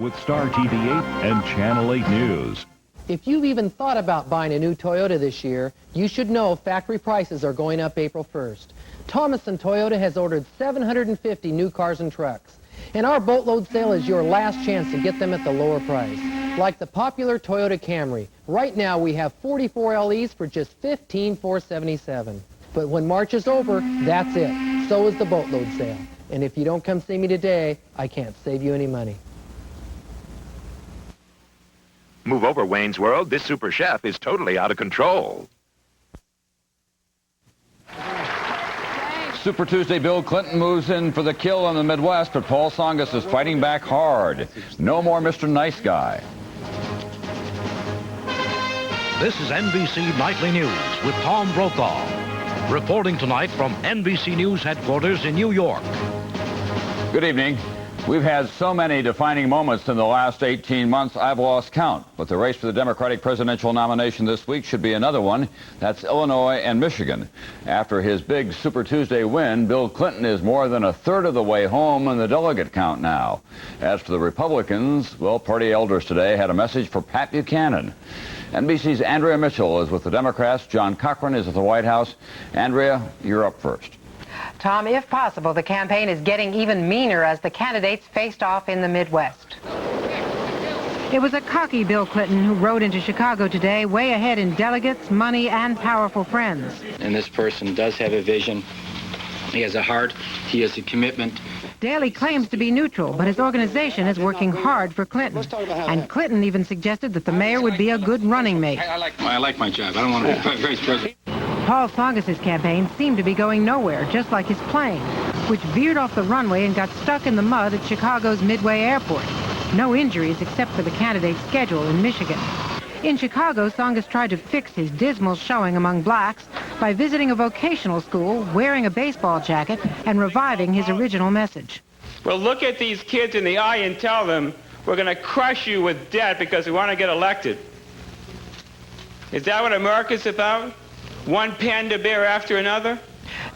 with Star TV 8 and Channel 8 News. If you've even thought about buying a new Toyota this year, you should know factory prices are going up April 1st. Thomason Toyota has ordered 750 new cars and trucks. And our boatload sale is your last chance to get them at the lower price. Like the popular Toyota Camry. Right now we have 44 LEs for just $15,477. But when March is over, that's it. So is the boatload sale. And if you don't come see me today, I can't save you any money. Move over, Wayne's World. This super chef is totally out of control. Super Tuesday, Bill Clinton moves in for the kill in the Midwest, but Paul Tsongas is fighting back hard. No more Mr. Nice Guy. This is NBC Nightly News with Tom Brokaw, reporting tonight from NBC News headquarters in New York. Good evening. We've had so many defining moments in the last 18 months, I've lost count. But the race for the Democratic presidential nomination this week should be another one. That's Illinois and Michigan. After his big Super Tuesday win, Bill Clinton is more than a third of the way home in the delegate count now. As for the Republicans, well, party elders today had a message for Pat Buchanan. NBC's Andrea Mitchell is with the Democrats. John Cochran is at the White House. Andrea, you're up first. Tom, if possible, the campaign is getting even meaner as the candidates faced off in the Midwest. It was a cocky Bill Clinton who rode into Chicago today, way ahead in delegates, money, and powerful friends. And this person does have a vision. He has a heart. He has a commitment. Daley claims to be neutral, but his organization is working hard for Clinton. And Clinton even suggested that the mayor would be a good running mate. I like my job. I don't want to be vice president. Paul Tsongas' campaign seemed to be going nowhere, just like his plane, which veered off the runway and got stuck in the mud at Chicago's Midway Airport. No injuries except for the candidate's schedule in Michigan. In Chicago, Tsongas tried to fix his dismal showing among blacks by visiting a vocational school, wearing a baseball jacket, and reviving his original message. Well, look at these kids in the eye and tell them, we're going to crush you with debt because we want to get elected. Is that what America's about? One pen to bear after another?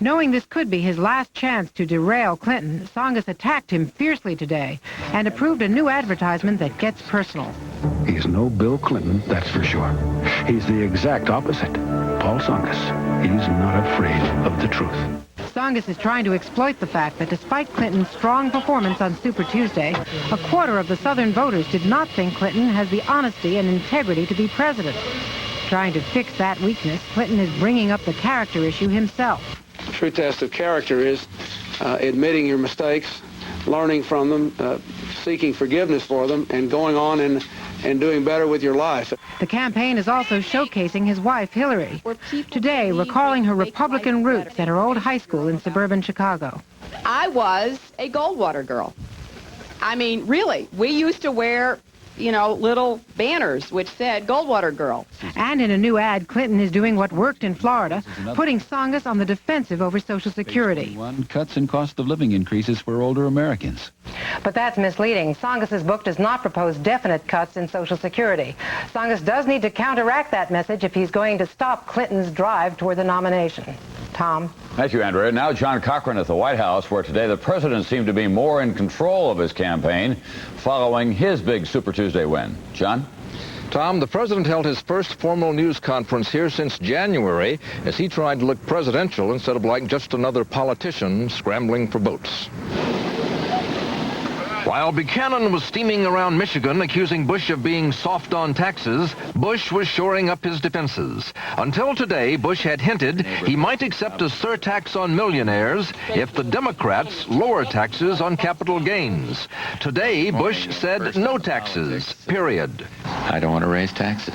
Knowing this could be his last chance to derail Clinton, Tsongas attacked him fiercely today and approved a new advertisement that gets personal. He's no Bill Clinton, that's for sure. He's the exact opposite. Paul Tsongas. He's not afraid of the truth. Tsongas is trying to exploit the fact that despite Clinton's strong performance on Super Tuesday, a quarter of the Southern voters did not think Clinton has the honesty and integrity to be president. Trying to fix that weakness, Clinton is bringing up the character issue himself. The true test of character is admitting your mistakes, learning from them, seeking forgiveness for them, and going on and doing better with your life. The campaign is also showcasing his wife, Hillary, today recalling her Republican roots at her old high school in suburban Chicago. I was a Goldwater girl. I mean, really, we used to wear, you know, little banners which said Goldwater girl. And in a new ad, Clinton is doing what worked in Florida, putting Tsongas on the defensive over Social Security. Cuts in cost of living increases for older Americans. But that's misleading. Tsongas' book does not propose definite cuts in Social Security. Tsongas does need to counteract that message if he's going to stop Clinton's drive toward the nomination. Tom? Thank you, Andrea. Now John Cochran at the White House, where today the president seemed to be more in control of his campaign following his big Super Tuesday win. John? Tom, the president held his first formal news conference here since January as he tried to look presidential instead of like just another politician scrambling for votes. While Buchanan was steaming around Michigan accusing Bush of being soft on taxes, Bush was shoring up his defenses. Until today, Bush had hinted he might accept a surtax on millionaires if the Democrats lower taxes on capital gains. Today, Bush said no taxes, period. I don't want to raise taxes.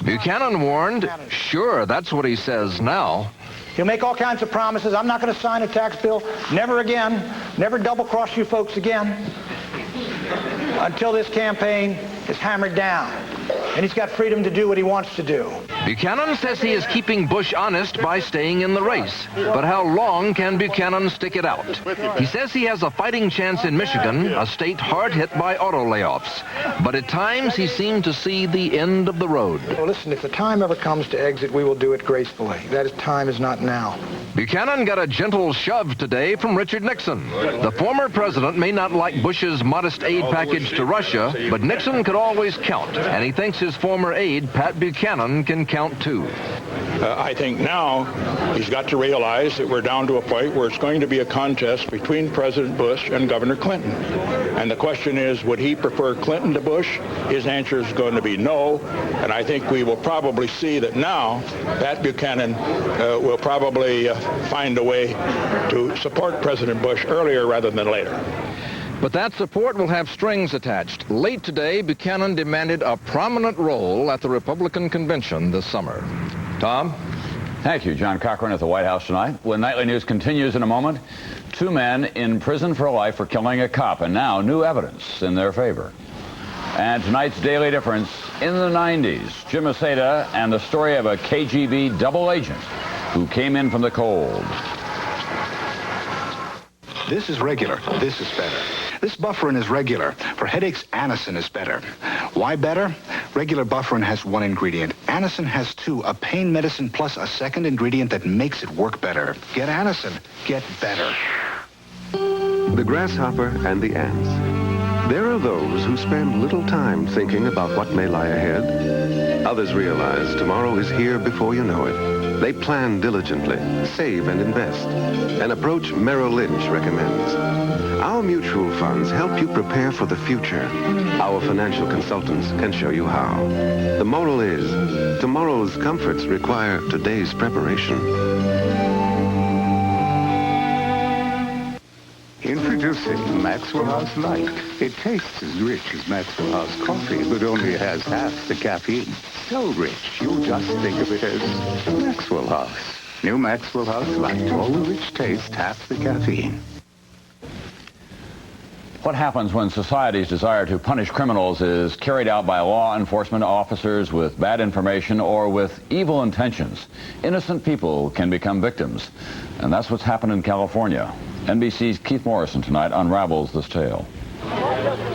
Buchanan warned, sure, that's what he says now. He'll make all kinds of promises. I'm not going to sign a tax bill. Never again. Never double-cross you folks again. Until this campaign is hammered down. and he's got freedom to do what he wants to do. Buchanan says he is keeping Bush honest by staying in the race. But how long can Buchanan stick it out? He says he has a fighting chance in Michigan, a state hard hit by auto layoffs. But at times he seemed to see the end of the road. Well, listen, if the time ever comes to exit, we will do it gracefully. That time is not now. Buchanan got a gentle shove today from Richard Nixon. The former president may not like Bush's modest aid package to Russia, but Nixon could always count, and he thinks his former aide, Pat Buchanan, can count too. I think now he's got to realize that we're down to a point where it's going to be a contest between President Bush and Governor Clinton. And the question is, would he prefer Clinton to Bush? His answer is going to be no. And I think we will probably see that now Pat Buchanan will probably find a way to support President Bush earlier rather than later. But that support will have strings attached. Late today, Buchanan demanded a prominent role at the Republican convention this summer. Tom? Thank you. John Cochran at the White House tonight. When Nightly News continues in a moment, 2 men in prison for life for killing a cop, and now new evidence in their favor. And tonight's Daily Difference, in the 90s, Jim Aceda and the story of a KGB double agent who came in from the cold. This is regular. This is better. This Bufferin is regular. For headaches, Anacin is better. Why better? Regular Bufferin has 1 ingredient. Anacin has 2, a pain medicine plus a second ingredient that makes it work better. Get Anacin. Get better. The grasshopper and the ants. There are those who spend little time thinking about what may lie ahead. Others realize tomorrow is here before you know it. They plan diligently, save and invest. An approach Merrill Lynch recommends. Our mutual funds help you prepare for the future. Our financial consultants can show you how. The moral is, tomorrow's comforts require today's preparation. Introducing Maxwell House Light. It tastes as rich as Maxwell House coffee, but only has half the caffeine. So rich, you'll just think of it as Maxwell House. New Maxwell House Light. All the rich taste, half the caffeine. What happens when society's desire to punish criminals is carried out by law enforcement officers with bad information or with evil intentions? Innocent people can become victims, and that's what's happened in California. NBC's Keith Morrison tonight unravels this tale.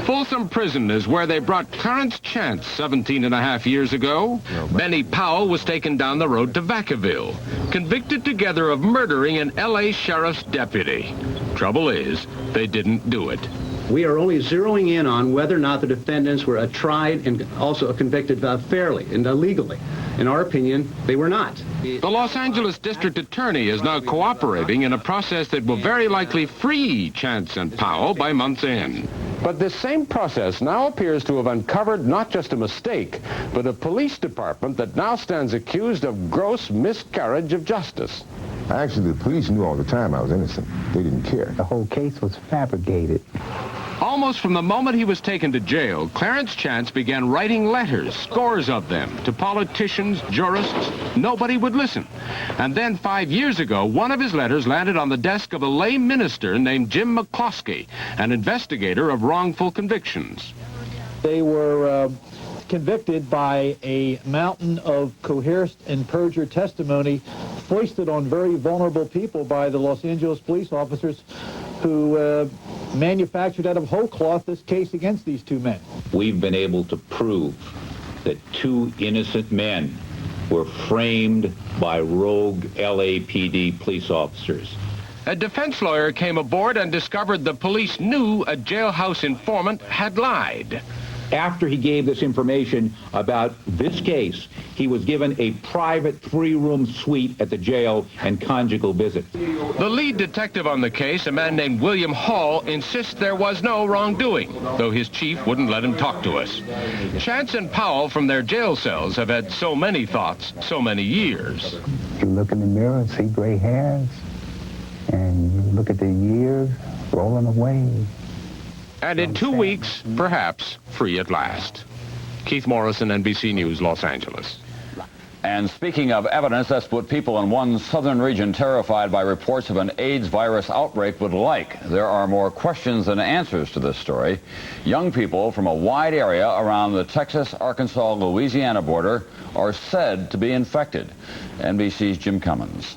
Folsom Prison is where they brought Clarence Chance 17 and a half years ago. Benny Powell was taken down the road to Vacaville, convicted together of murdering an L.A. sheriff's deputy. Trouble is, they didn't do it. We are only zeroing in on whether or not the defendants were tried and also convicted fairly and legally. In our opinion, they were not. The Los Angeles District Attorney is now cooperating in a process that will very likely free Chance and Powell by month's end. But this same process now appears to have uncovered not just a mistake, but a police department that now stands accused of gross miscarriage of justice. Actually, the police knew all the time I was innocent. They didn't care. The whole case was fabricated. Almost from the moment he was taken to jail, Clarence Chance began writing letters, scores of them, to politicians, jurists. Nobody would listen. And then 5 years ago, one of his letters landed on the desk of a lay minister named Jim McCloskey, an investigator of wrongful convictions. They were convicted by a mountain of coerced and perjured testimony foisted on very vulnerable people by the Los Angeles police officers who manufactured out of whole cloth this case against these 2 men. We've been able to prove that 2 innocent men were framed by rogue LAPD police officers. A defense lawyer came aboard and discovered the police knew a jailhouse informant had lied. After he gave this information about this case, he was given a private 3-room suite at the jail and conjugal visits. The lead detective on the case, a man named William Hall, insists there was no wrongdoing, though his chief wouldn't let him talk to us. Chance and Powell from their jail cells have had so many thoughts, so many years. You look in the mirror and see gray hairs, and you look at the years rolling away. And in 2 weeks, perhaps, free at last. Keith Morrison, NBC News, Los Angeles. And speaking of evidence, that's what people in one southern region terrified by reports of an AIDS virus outbreak would like. There are more questions than answers to this story. Young people from a wide area around the Texas, Arkansas, Louisiana border are said to be infected. NBC's Jim Cummins.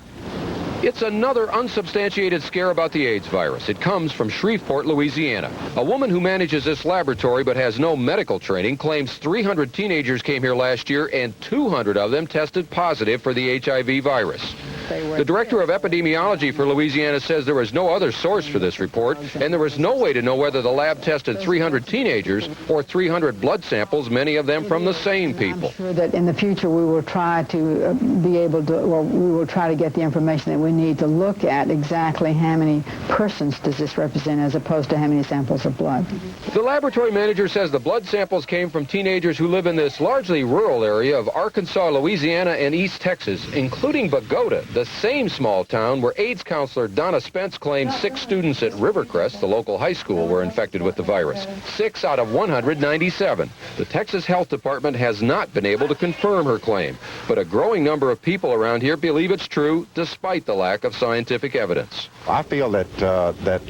It's another unsubstantiated scare about the AIDS virus. It comes from Shreveport, Louisiana. A woman who manages this laboratory but has no medical training claims 300 teenagers came here last year and 200 of them tested positive for the HIV virus. The director of epidemiology for Louisiana says there was no other source for this report, and there was no way to know whether the lab tested 300 teenagers or 300 blood samples, many of them from the same people. I'm sure that in the future we will try to we will try to get the information that we need to look at exactly how many persons does this represent as opposed to how many samples of blood. The laboratory manager says the blood samples came from teenagers who live in this largely rural area of Arkansas, Louisiana, and East Texas, including Bogota, the same small town where AIDS counselor Donna Spence claimed 6 students at Rivercrest, the local high school, were infected with the virus. 6 out of 197. The Texas Health Department has not been able to confirm her claim, but a growing number of people around here believe it's true despite the lack of scientific evidence. I feel that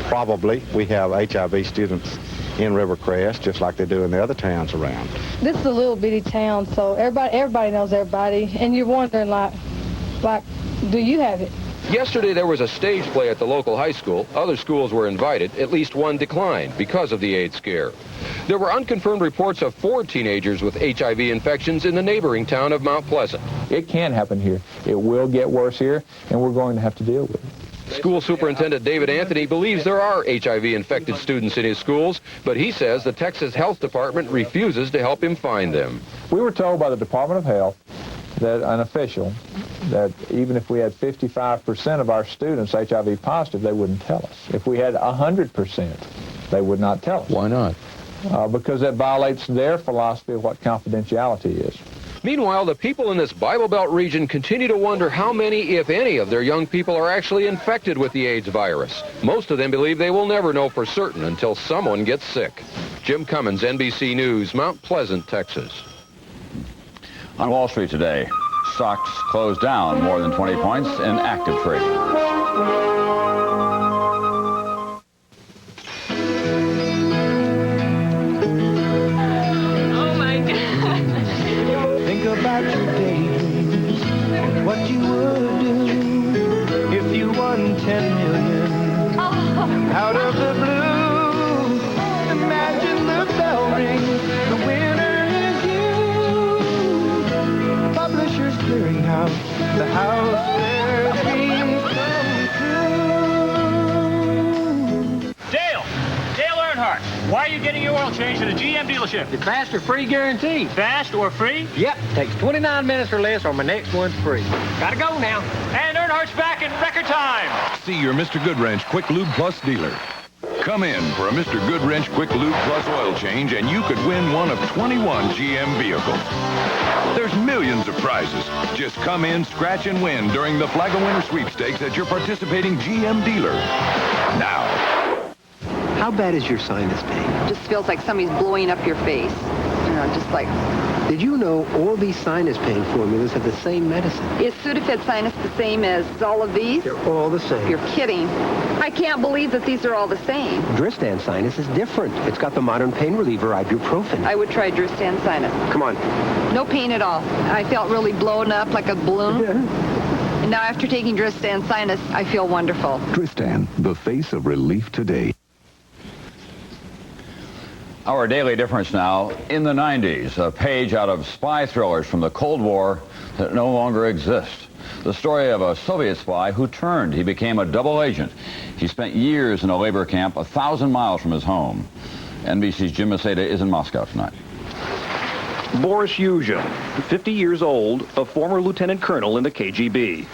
probably we have HIV students in Rivercrest just like they do in the other towns around. This is a little bitty town, so everybody knows everybody, and you're wondering like, do you have it? Yesterday there was a stage play at the local high school. Other schools were invited. At least one declined because of the AIDS scare. There were unconfirmed reports of 4 teenagers with HIV infections in the neighboring town of Mount Pleasant. It can happen here. It will get worse here, and we're going to have to deal with it. School Superintendent David Anthony believes there are HIV-infected students in his schools, but he says the Texas Health Department refuses to help him find them. We were told by the Department of Health, that an official, that even if we had 55% of our students HIV positive, they wouldn't tell us. If we had 100%, they would not tell us. Why not? Because that violates their philosophy of what confidentiality is. Meanwhile, the people in this Bible Belt region continue to wonder how many, if any, of their young people are actually infected with the AIDS virus. Most of them believe they will never know for certain until someone gets sick. Jim Cummins, NBC News, Mount Pleasant, Texas. On Wall Street today, stocks closed down more than 20 points in active trading. Oh my God. Think about your daydreams and what you would do if you won 10 million out of the blue. Imagine the bell ring, the winner. Publishers Clearinghouse, the house where dreams come true. Dale Earnhardt, why are you getting your oil changed at a GM dealership? The fast or free guarantee. Fast or free? Yep, takes 29 minutes or less, or my next one's free. Gotta go now. And Earnhardt's back in record time. See your Mr. Goodwrench Quick Lube Plus dealer. Come in for a Mr. Goodwrench Quick Lube Plus oil change, and you could win one of 21 GM vehicles. There's millions of prizes. Just come in, scratch, and win during the Flag of Winter sweepstakes at your participating GM dealer. Now. How bad is your sinus pain? Just feels like somebody's blowing up your face. You know, just like... Did you know all these sinus pain formulas have the same medicine? Is Sudafed Sinus the same as all of these? They're all the same. You're kidding. I can't believe that these are all the same. Dristan Sinus is different. It's got the modern pain reliever ibuprofen. I would try Dristan Sinus. Come on. No pain at all. I felt really blown up like a balloon. And now after taking Dristan Sinus, I feel wonderful. Dristan, the face of relief today. Our daily difference now, in the 90s, a page out of spy thrillers from the Cold War that no longer exist. The story of a Soviet spy who turned. He became a double agent. He spent years in a labor camp 1,000 miles from his home. NBC's Jim Maceda is in Moscow tonight. Boris Yuzhin, 50 years old, a former lieutenant colonel in the KGB.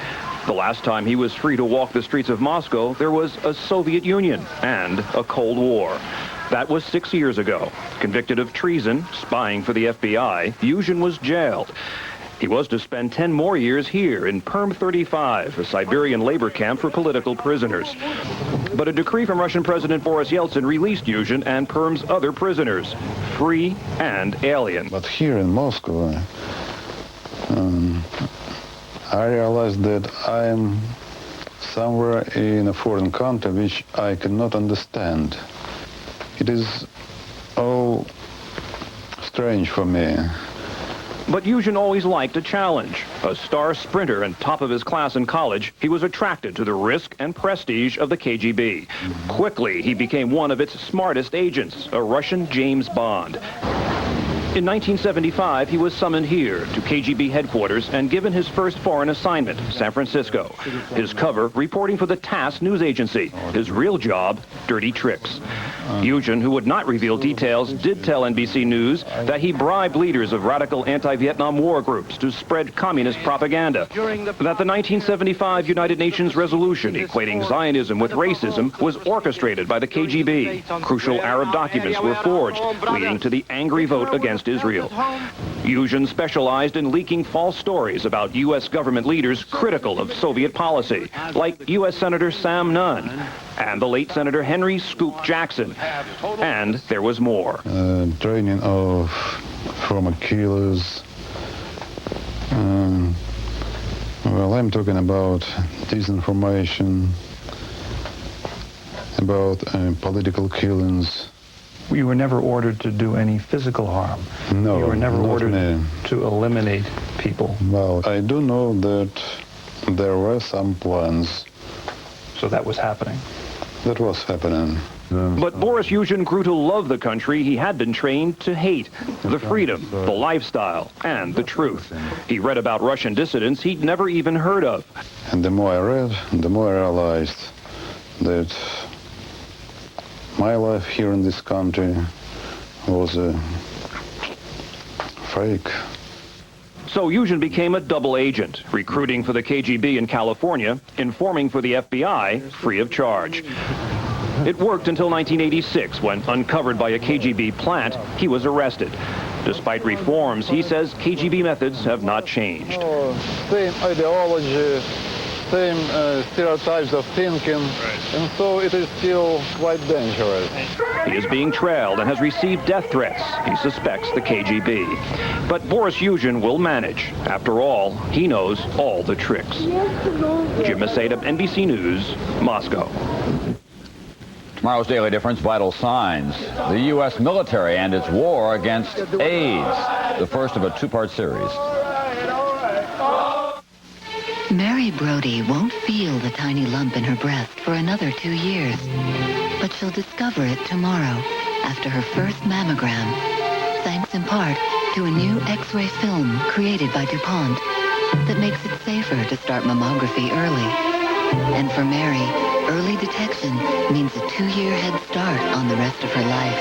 The last time he was free to walk the streets of Moscow, there was a Soviet Union and a Cold War. That was 6 years ago. Convicted of treason, spying for the FBI, Yuzhin was jailed. He was to spend 10 more years here in Perm 35, a Siberian labor camp for political prisoners. But a decree from Russian President Boris Yeltsin released Yuzhin and Perm's other prisoners, free and alien. But here in Moscow, I realized that I am somewhere in a foreign country which I cannot understand. It is all strange for me. But Yuzhin always liked a challenge. A star sprinter and top of his class in college, he was attracted to the risk and prestige of the KGB. Quickly, he became one of its smartest agents, a Russian James Bond. In 1975, he was summoned here to KGB headquarters and given his first foreign assignment, San Francisco. His cover, reporting for the TASS news agency. His real job, dirty tricks. Yuzhin, who would not reveal details, did tell NBC News that he bribed leaders of radical anti-Vietnam War groups to spread communist propaganda. That the 1975 United Nations resolution equating Zionism with racism was orchestrated by the KGB. Crucial Arab documents were forged, leading to the angry vote against Israel. Yuzhin specialized in leaking false stories about U.S. government leaders critical of Soviet policy, like U.S. Senator Sam Nunn and the late Senator Henry Scoop Jackson. And there was more. Training of former killers. Well, I'm talking about disinformation, about political killings. You were never ordered to do any physical harm. No, you were never not ordered me. to eliminate people. Well, I do know that there were some plans. So that was happening. That was happening. But Boris Yuzhin grew to love the country he had been trained to hate. The freedom, the lifestyle, and the truth. He read about Russian dissidents he'd never even heard of. And the more I read, the more I realized that my life here in this country was a fake. So Yuzhin became a double agent, recruiting for the KGB in California, informing for the FBI, free of charge. It worked until 1986, when, uncovered by a KGB plant, he was arrested. Despite reforms, he says KGB methods have not changed. Same ideology, same stereotypes of thinking, and so it is still quite dangerous. He is being trailed and has received death threats. He suspects the KGB. But Boris Yuzhin will manage. After all, he knows all the tricks. Jim Masada, NBC News, Moscow. Tomorrow's Daily Difference, vital signs. The U.S. military and its war against AIDS, the first of a two-part series. Mary Brody won't feel the tiny lump in her breast for another 2 years. But she'll discover it tomorrow after her first mammogram, thanks in part to a new X-ray film created by DuPont that makes it safer to start mammography early. And for Mary, early detection means a 2-year head start on the rest of her life.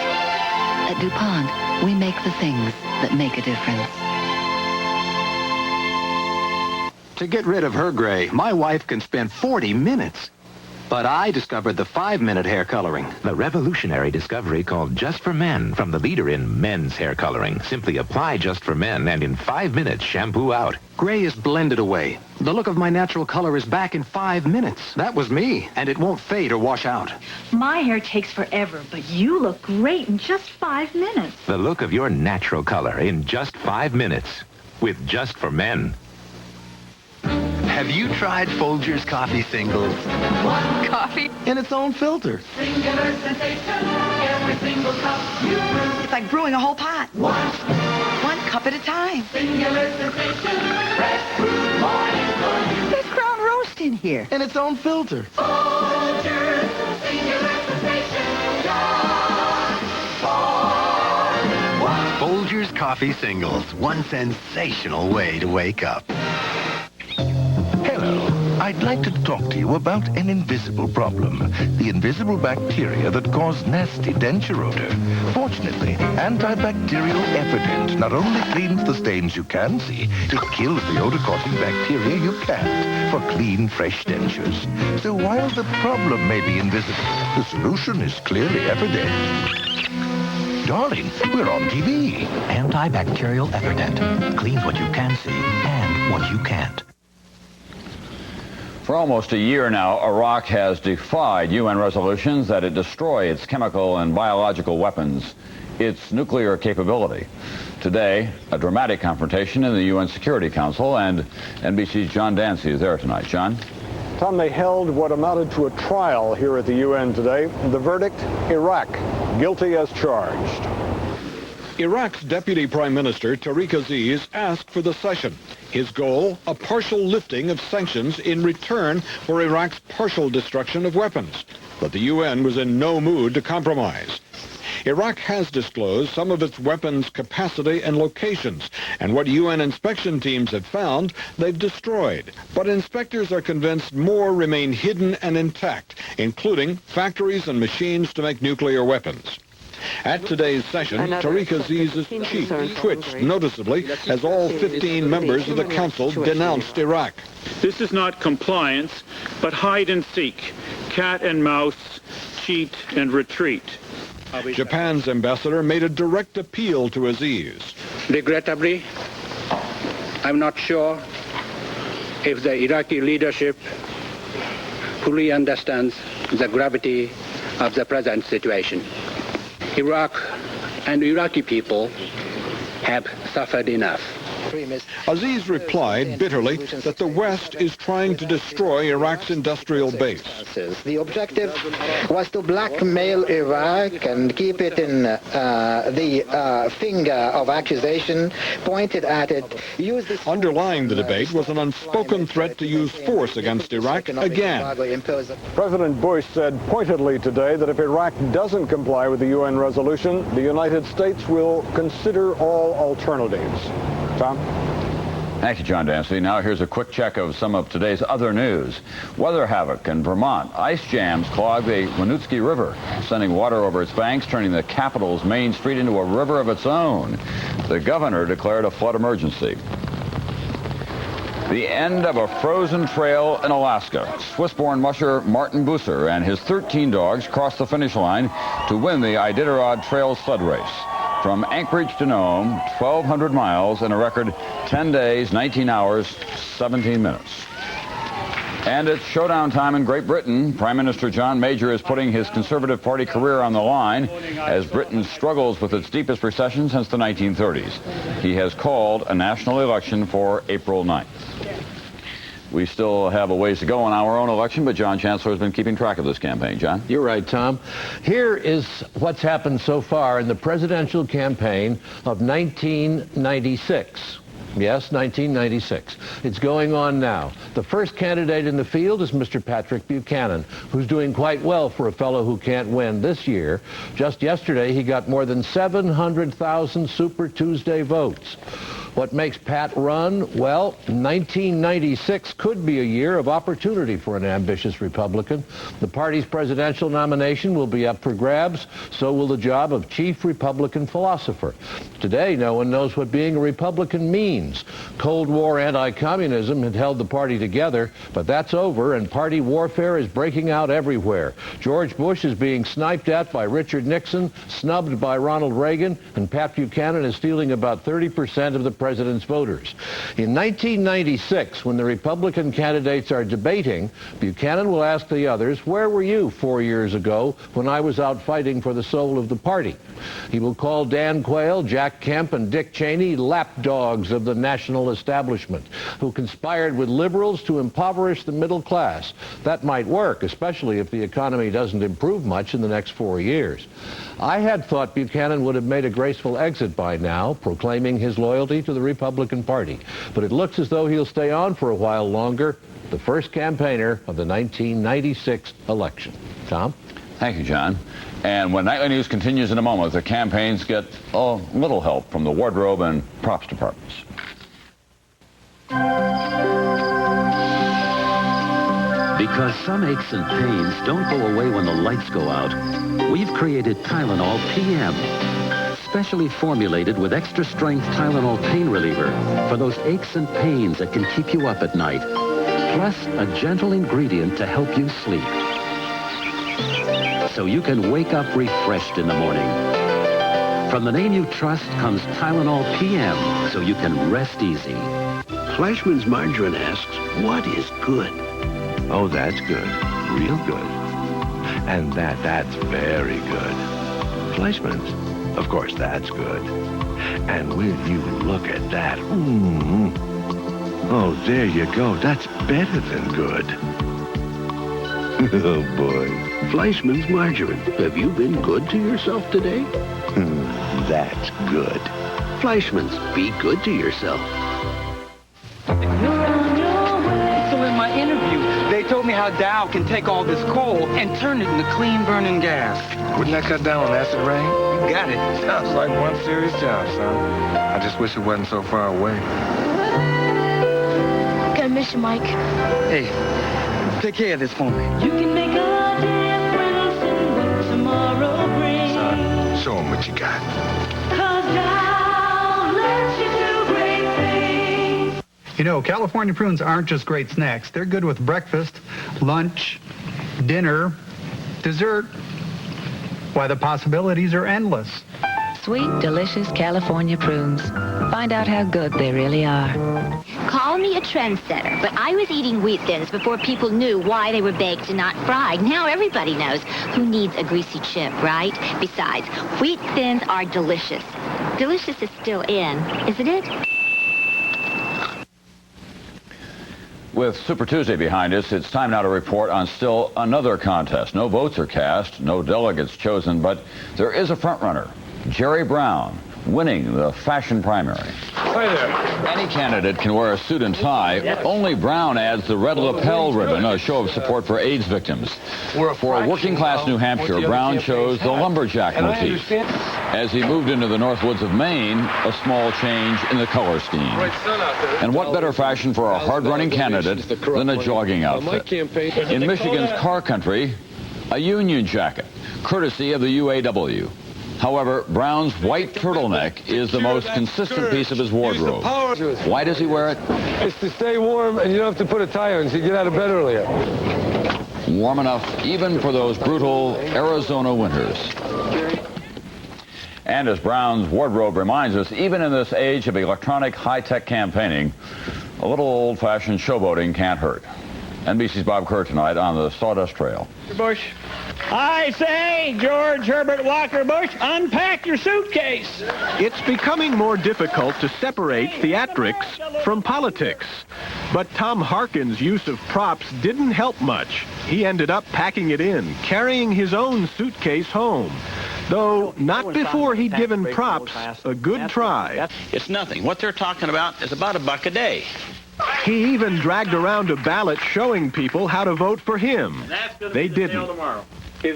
At DuPont, we make the things that make a difference. To get rid of her gray, my wife can spend 40 minutes. But I discovered the 5-minute hair coloring. The revolutionary discovery called Just for Men from the leader in men's hair coloring. Simply apply Just for Men and in 5 minutes shampoo out. Gray is blended away. The look of my natural color is back in 5 minutes. That was me, and it won't fade or wash out. My hair takes forever, but you look great in just 5 minutes. The look of your natural color in just 5 minutes with Just for Men. Have you tried Folgers Coffee Singles? What? Coffee? In its own filter. Singular sensation, every single cup you brew. It's like brewing a whole pot. One cup at a time. Singular sensation, fresh brewed morning for you. There's ground roast in here. In its own filter. Folgers, singular sensation, just for one. Folgers Coffee Singles. One sensational way to wake up. Hello. I'd like to talk to you about an invisible problem. The invisible bacteria that cause nasty denture odor. Fortunately, antibacterial Effident not only cleans the stains you can see, it kills the odor-causing bacteria you can't for clean, fresh dentures. So while the problem may be invisible, the solution is clearly evident. Darling, we're on TV. Antibacterial Effident cleans what you can see and what you can't. For almost a year now, Iraq has defied UN resolutions that it destroy its chemical and biological weapons. its nuclear capability. Today, a dramatic confrontation in the UN Security Council, and NBC's John Dancy is there tonight. John? Tom, they held what amounted to a trial here at the UN today. The verdict, Iraq, guilty as charged. Iraq's Deputy Prime Minister, Tariq Aziz, asked for the session. His goal, a partial lifting of sanctions in return for Iraq's partial destruction of weapons. But the UN was in no mood to compromise. Iraq has disclosed some of its weapons capacity and locations, and what UN inspection teams have found, they've destroyed. But inspectors are convinced more remain hidden and intact, including factories and machines to make nuclear weapons. At today's session, Tariq Aziz's cheek twitched noticeably as all 15 members of the council denounced Iraq. This is not compliance, but hide and seek, cat and mouse, cheat and retreat. Japan's ambassador made a direct appeal to Aziz. Regrettably, I'm not sure if the Iraqi leadership fully understands the gravity of the present situation. Iraq and Iraqi people have suffered enough. Aziz replied bitterly that the West is trying to destroy Iraq's industrial base. The objective was to blackmail Iraq and keep it in the finger of accusation pointed at it. Underlying the debate was an unspoken threat to use force against Iraq again. President Bush said pointedly today that if Iraq doesn't comply with the UN resolution, the United States will consider all alternatives. Tom? Thank you, John Dancy. Now here's a quick check of some of today's other news. Weather havoc in Vermont. Ice jams clog the Winooski River, sending water over its banks, turning the capital's main street into a river of its own. The governor declared a flood emergency. The end of a frozen trail in Alaska. Swiss-born musher Martin Busser and his 13 dogs crossed the finish line to win the Iditarod Trail sled race. From Anchorage to Nome, 1,200 miles in a record 10 days, 19 hours, 17 minutes. And it's showdown time in Great Britain. Prime Minister John Major is putting his Conservative Party career on the line as Britain struggles with its deepest recession since the 1930s. He has called a national election for April 9th. We still have a ways to go on our own election, but John Chancellor has been keeping track of this campaign. John? You're right, Tom. Here is what's happened so far in the presidential campaign of 1996. Yes, 1996. It's going on now. The first candidate in the field is Mr. Patrick Buchanan, who's doing quite well for a fellow who can't win this year. Just yesterday, he got more than 700,000 Super Tuesday votes. What makes Pat run? Well, 1996 could be a year of opportunity for an ambitious Republican. The party's presidential nomination will be up for grabs. So will the job of chief Republican philosopher. Today, no one knows what being a Republican means. Cold War anti-communism had held the party together, but that's over, and party warfare is breaking out everywhere. George Bush is being sniped at by Richard Nixon, snubbed by Ronald Reagan, and Pat Buchanan is stealing about 30% of the president's voters. In 1996, when the Republican candidates are debating, Buchanan will ask the others, where were you 4 years ago when I was out fighting for the soul of the party? He will call Dan Quayle, Jack Kemp, and Dick Cheney lapdogs of the national establishment who conspired with liberals to impoverish the middle class. That might work, especially if the economy doesn't improve much in the next 4 years. I had thought Buchanan would have made a graceful exit by now, proclaiming his loyalty to the Republican Party. But it looks as though he'll stay on for a while longer, the first campaigner of the 1996 election. Tom? Thank you, John. And when Nightly News continues in a moment, the campaigns get a little help from the wardrobe and props departments. Because some aches and pains don't go away when the lights go out, we've created Tylenol PM. Specially formulated with extra strength Tylenol pain reliever for those aches and pains that can keep you up at night. Plus a gentle ingredient to help you sleep. So you can wake up refreshed in the morning. From the name you trust comes Tylenol PM, so you can rest easy. Fleischmann's Margarine asks, what is good? Oh, that's good. Real good. And that's very good. Fleischmann's. Of course, that's good. And will you look at that? Oh, there you go. That's better than good. Oh, boy. Fleischmann's margarine. Have you been good to yourself today? That's good. Fleischmann's, be good to yourself. So in my interview, they told me how Dow can take all this coal and turn it into clean-burning gas. Wouldn't that cut down on acid rain? You got it. Sounds like one serious job, son. I just wish it wasn't so far away. Gonna miss you, Mike. Hey, take care of this for me. You can make a difference in what tomorrow brings. Son, show them what you got. 'Cause Dow lets you do great things. You know, California prunes aren't just great snacks. They're good with breakfast, lunch, dinner, dessert. Why, the possibilities are endless. Sweet, delicious California prunes. Find out how good they really are. Call me a trendsetter, but I was eating wheat thins before people knew why they were baked and not fried. Now everybody knows who needs a greasy chip, right? Besides, wheat thins are delicious. Delicious is still in, isn't it? With Super Tuesday behind us, it's time now to report on still another contest. No votes are cast, no delegates chosen, but there is a front-runner, Jerry Brown, winning the fashion primary. Hi there. Any candidate can wear a suit and tie. Only Brown adds the red lapel ribbon, a show of support for AIDS victims. For working-class New Hampshire, Brown chose the lumberjack motif. As he moved into the north woods of Maine, a small change in the color scheme. And what better fashion for a hard-running candidate than a jogging outfit? In Michigan's car country, a Union jacket, courtesy of the UAW. However, Brown's white turtleneck is the most consistent piece of his wardrobe. Why does he wear it? It's to stay warm, and you don't have to put a tie on, so you get out of bed earlier. Warm enough even for those brutal Arizona winters. And as Brown's wardrobe reminds us, even in this age of electronic high-tech campaigning, a little old-fashioned showboating can't hurt. NBC's Bob Kerr tonight on the Sawdust Trail. Bush. I say, George Herbert Walker Bush, unpack your suitcase. It's becoming more difficult to separate theatrics from politics. But Tom Harkin's use of props didn't help much. He ended up packing it in, carrying his own suitcase home. Though not before he'd given props a good try. It's nothing. What they're talking about is about $1 a day. He even dragged around a ballot showing people how to vote for him. They didn't.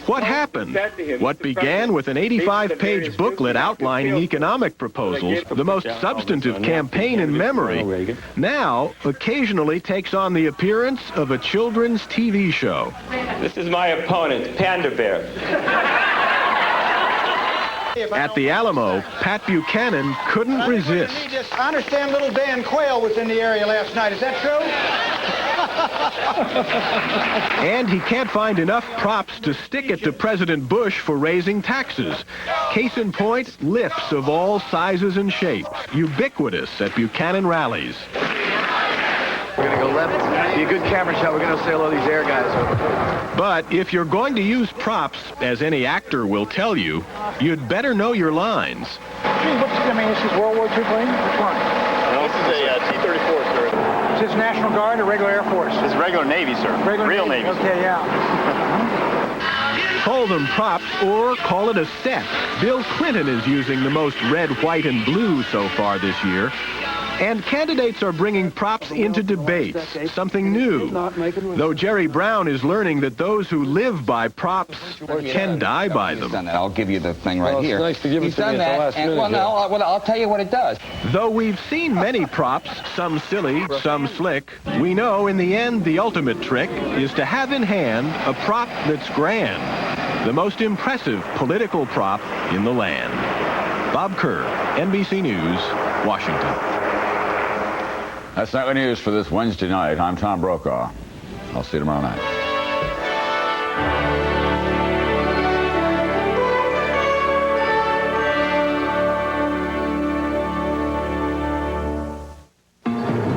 What happened? What began with an 85-page booklet outlining economic proposals, the most substantive campaign in memory, now occasionally takes on the appearance of a children's TV show. This is my opponent, Panda Bear. At the Alamo, Pat Buchanan couldn't resist. I understand little Dan Quayle was in the area last night. Is that true? And he can't find enough props to stick it to President Bush for raising taxes. Case in point, lifts of all sizes and shapes, ubiquitous at Buchanan rallies. We're going to go left. Be a good camera shot. We're going to say hello to these air guys. But if you're going to use props, as any actor will tell you, you'd better know your lines. This is World War II plane? Which one? This is a T-34, sir. Is this National Guard or regular Air Force? This is regular Navy, sir. Real Navy. Okay, yeah. Call them props or call it a set. Bill Clinton is using the most red, white, and blue so far this year. And candidates are bringing props into debates, something new. Though Jerry Brown is learning that those who live by props can die by them. I'll give you the thing right here. It's nice to give He's it to done me at the that, last and minute. I'll tell you what it does. Though we've seen many props, some silly, some slick, we know in the end the ultimate trick is to have in hand a prop that's grand. The most impressive political prop in the land. Bob Kerr, NBC News, Washington. That's Nightly News for this Wednesday night. I'm Tom Brokaw. I'll see you tomorrow night.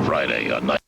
Friday on night.